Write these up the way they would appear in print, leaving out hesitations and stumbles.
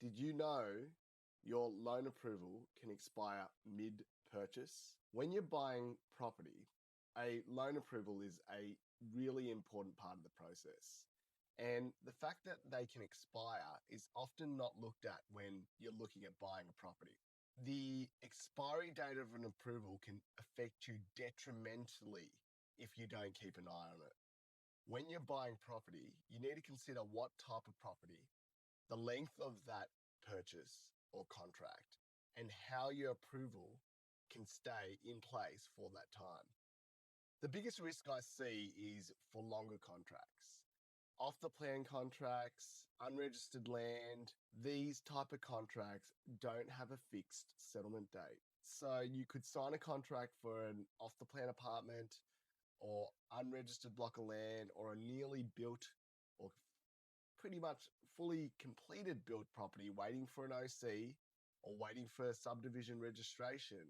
Did you know your loan approval can expire mid-purchase? When you're buying property, a loan approval is a really important part of the process. And the fact that they can expire is often not looked at when you're looking at buying a property. The expiry date of an approval can affect you detrimentally if you don't keep an eye on it. When you're buying property, you need to consider what type of property, the length of that purchase or contract, and how your approval can stay in place for that time. The biggest risk I see is for longer contracts. Off the plan contracts, unregistered land, these type of contracts don't have a fixed settlement date. So you could sign a contract for an off the plan apartment or unregistered block of land or a nearly built or pretty much fully completed built property waiting for an OC or waiting for a subdivision registration.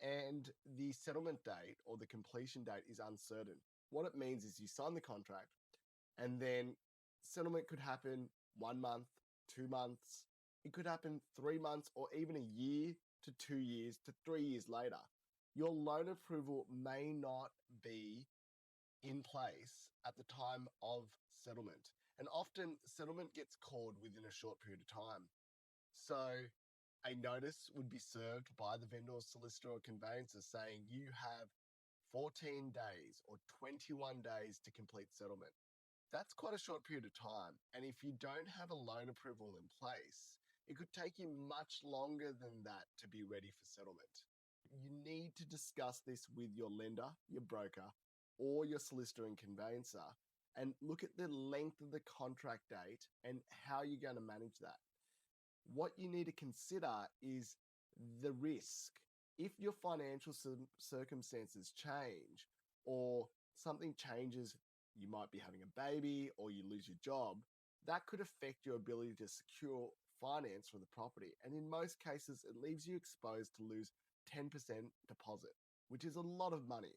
And the settlement date or the completion date is uncertain. What it means is you sign the contract and then settlement could happen 1 month, 2 months. It could happen 3 months or even a year to 2 years to 3 years later. Your loan approval may not be in place at the time of settlement. And often settlement gets called within a short period of time. So a notice would be served by the vendor, solicitor, or conveyancer saying you have 14 days or 21 days to complete settlement. That's quite a short period of time. And if you don't have a loan approval in place, it could take you much longer than that to be ready for settlement. You need to discuss this with your lender, your broker, or your solicitor and conveyancer, and look at the length of the contract date and how you're going to manage that. What you need to consider is the risk. If your financial circumstances change or something changes, you might be having a baby or you lose your job, that could affect your ability to secure finance for the property. And in most cases, it leaves you exposed to lose 10% deposit, which is a lot of money.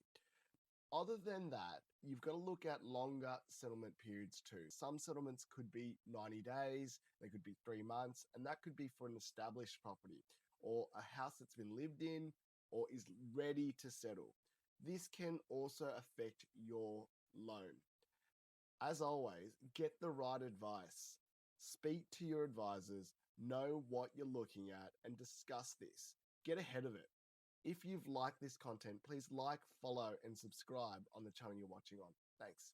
Other than that, you've got to look at longer settlement periods too. Some settlements could be 90 days, they could be 3 months, and that could be for an established property or a house that's been lived in or is ready to settle. This can also affect your loan. As always, get the right advice. Speak to your advisors, know what you're looking at, and discuss this. Get ahead of it. If you've liked this content, please like, follow, and subscribe on the channel you're watching on. Thanks.